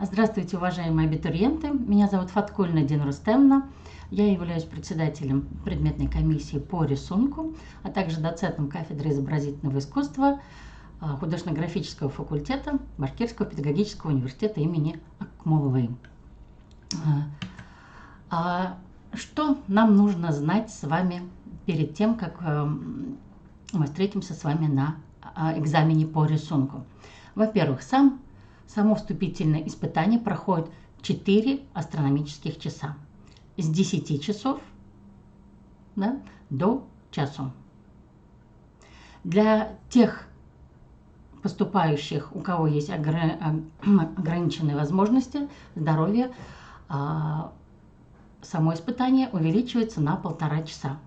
Здравствуйте, уважаемые абитуриенты! Меня зовут Фаткуллина Динрустемовна. Я являюсь председателем предметной комиссии по рисунку, а также доцентом кафедры изобразительного искусства художественно-графического факультета Башкирского педагогического университета имени Акмуллы. Что нам нужно знать с вами перед тем, как мы встретимся с вами на экзамене по рисунку? Во-первых, само вступительное испытание проходит 4 астрономических часа. С 10 часов до часу. Для тех поступающих, у кого есть ограниченные возможности здоровья, само испытание увеличивается на 1,5 часа.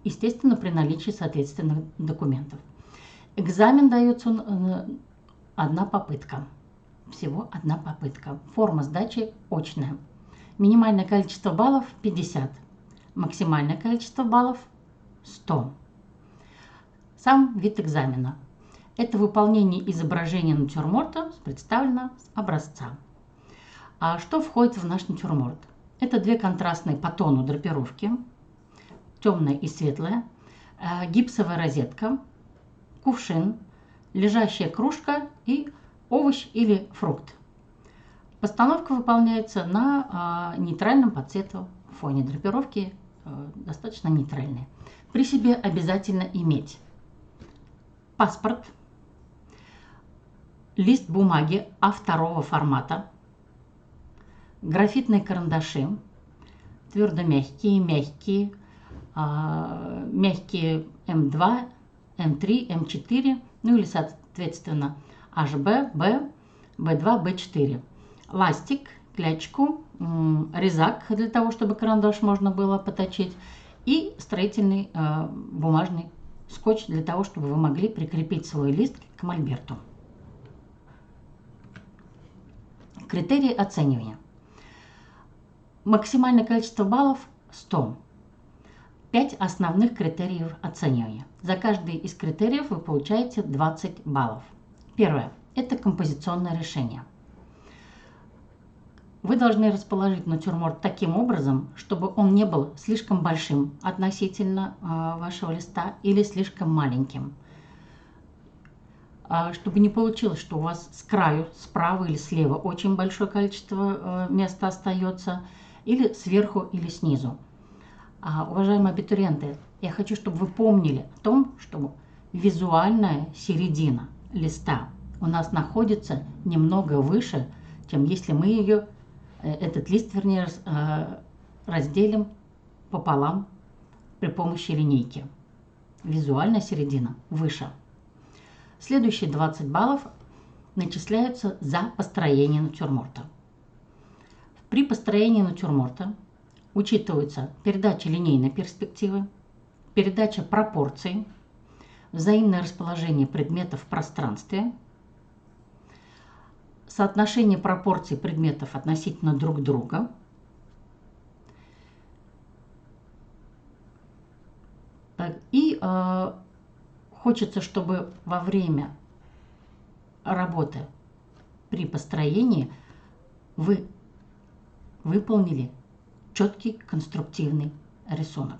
Естественно, при наличии соответственных документов. Экзамен дается одна попытка. Всего одна попытка. Форма сдачи очная. Минимальное количество баллов 50. Максимальное количество баллов 100. Сам вид экзамена. Это выполнение изображения натюрморта представлено с образца. А что входит в наш натюрморт? Это 2 контрастные по тону драпировки, темная и светлая, гипсовая розетка, кувшин, лежащая кружка и овощ или фрукт. Постановка выполняется на нейтральном по цвету фоне. Драпировки достаточно нейтральные. При себе обязательно иметь паспорт, лист бумаги А2 формата, графитные карандаши, твердо-мягкие, мягкие М2, М3, М4, или соответственно HB, B, B2, B4. Ластик, клячку, резак для того, чтобы карандаш можно было поточить, и строительный бумажный скотч для того, чтобы вы могли прикрепить свой лист к мольберту. Критерии оценивания. Максимальное количество баллов 100. 5 основных критериев оценивания. За каждый из критериев вы получаете 20 баллов. Первое. Это композиционное решение. Вы должны расположить натюрморт таким образом, чтобы он не был слишком большим относительно вашего листа или слишком маленьким. Чтобы не получилось, что у вас с краю, справа или слева очень большое количество места остается, или сверху, или снизу. Уважаемые абитуриенты, я хочу, чтобы вы помнили о том, что визуальная середина листа у нас находится немного выше, чем если мы этот лист, вернее, разделим пополам при помощи линейки. Визуальная середина выше. Следующие 20 баллов начисляются за построение натюрморта. При построении натюрморта учитываются передача линейной перспективы, передача пропорций, взаимное расположение предметов в пространстве, соотношение пропорций предметов относительно друг друга, и хочется, чтобы во время работы при построении вы выполнили четкий конструктивный рисунок.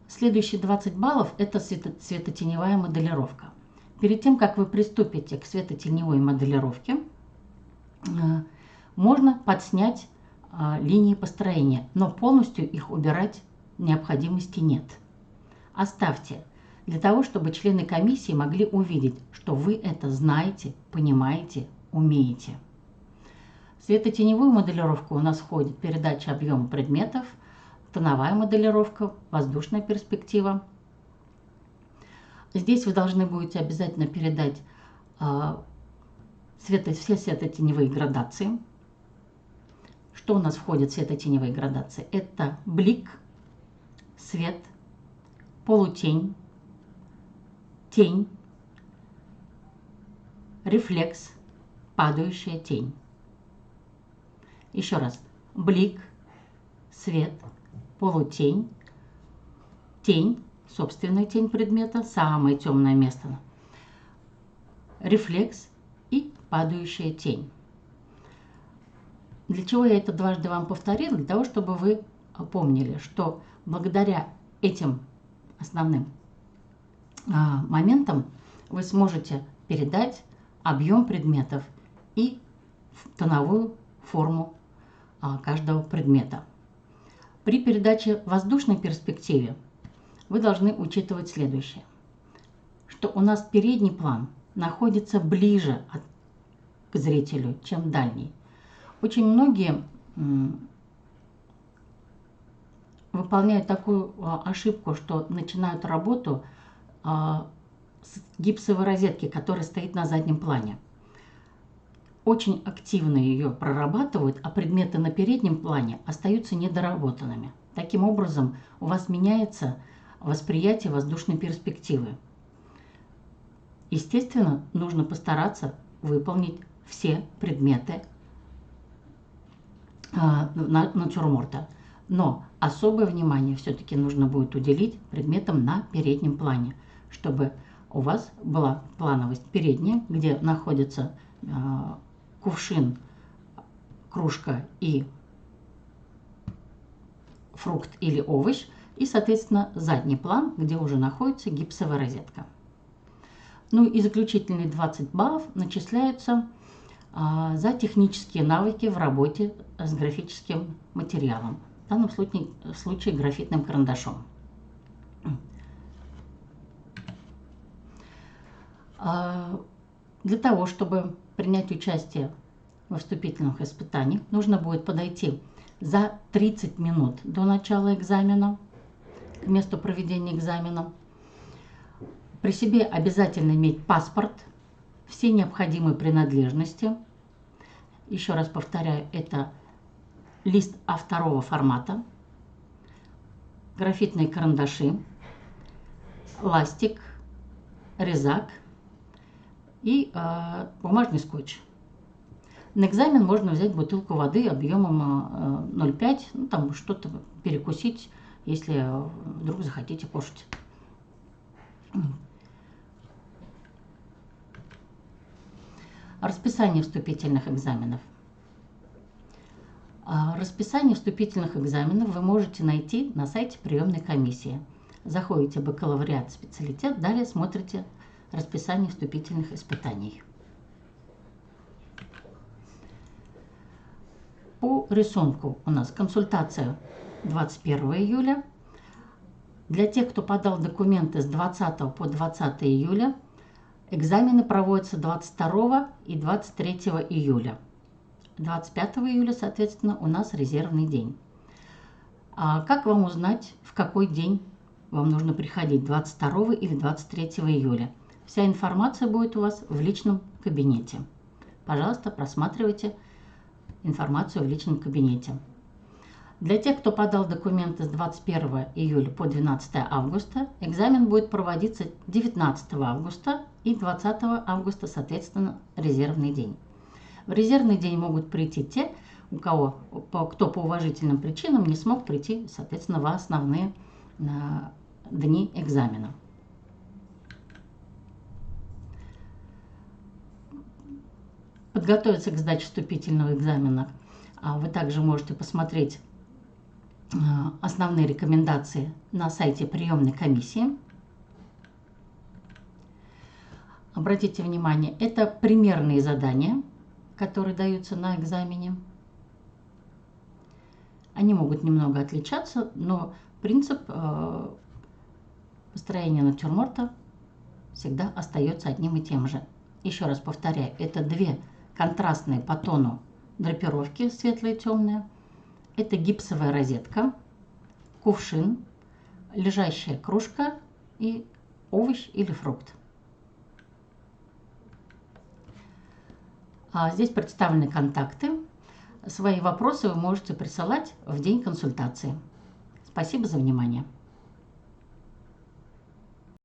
Следующие 20 баллов – это светотеневая моделировка. Перед тем, как вы приступите к светотеневой моделировке, можно подснять линии построения, но полностью их убирать необходимости нет. Оставьте, для того, чтобы члены комиссии могли увидеть, что вы это знаете, понимаете, умеете. В светотеневую моделировку у нас входит передача объема предметов, тоновая моделировка, воздушная перспектива. Здесь вы должны будете обязательно передать все светотеневые градации. Что у нас входит в светотеневые градации? Это блик, свет, полутень, тень, рефлекс, падающая тень. Еще раз. Блик, свет, полутень, тень, собственная тень предмета, самое темное место, рефлекс и падающая тень. Для чего я это дважды вам повторила? Для того, чтобы вы помнили, что благодаря этим основным моментам вы сможете передать объем предметов и тоновую форму каждого предмета. При передаче в воздушной перспективе вы должны учитывать следующее, что у нас передний план находится ближе к зрителю, чем дальний. Очень многие выполняют такую ошибку, что начинают работу с гипсовой розетки, которая стоит на заднем плане. Очень активно ее прорабатывают, а предметы на переднем плане остаются недоработанными. Таким образом, у вас меняется восприятие воздушной перспективы. Естественно, нужно постараться выполнить все предметы натюрморта. Но особое внимание все-таки нужно будет уделить предметам на переднем плане, чтобы у вас была плановость передняя, где находится кувшин, кружка и фрукт или овощ, и, соответственно, задний план, где уже находится гипсовая розетка. Ну и заключительные 20 баллов начисляются за технические навыки в работе с графическим материалом, в данном случае графитным карандашом. Для того, чтобы принять участие во вступительных испытаниях, нужно будет подойти за 30 минут до начала экзамена к месту проведения экзамена. При себе обязательно иметь паспорт, все необходимые принадлежности. Еще раз повторяю, это лист А2 формата, графитные карандаши, ластик, резак и бумажный скотч. На экзамен можно взять бутылку воды объемом 0,5, ну, там что-то перекусить, если вдруг захотите кушать. Расписание вступительных экзаменов. Расписание вступительных экзаменов вы можете найти на сайте приемной комиссии. Заходите в бакалавриат, специалитет, далее смотрите расписание вступительных испытаний. По рисунку у нас консультация 21 июля. Для тех, кто подал документы с 20 по 20 июля, экзамены проводятся 22 и 23 июля. 25 июля, соответственно, у нас резервный день. А как вам узнать, в какой день вам нужно приходить, 22 или 23 июля? Вся информация будет у вас в личном кабинете. Пожалуйста, просматривайте информацию в личном кабинете. Для тех, кто подал документы с 21 июля по 12 августа, экзамен будет проводиться 19 августа и 20 августа, соответственно, резервный день. В резервный день могут прийти те, кто по уважительным причинам не смог прийти, соответственно, в основные дни экзамена. Подготовиться к сдаче вступительного экзамена вы также можете посмотреть основные рекомендации на сайте приемной комиссии. Обратите внимание, это примерные задания, которые даются на экзамене. Они могут немного отличаться, но принцип построения натюрморта всегда остается одним и тем же. Еще раз повторяю, это две контрастные по тону драпировки, светлая и темная. Это гипсовая розетка, кувшин, лежащая кружка и овощ или фрукт. Здесь представлены контакты. Свои вопросы вы можете присылать в день консультации. Спасибо за внимание.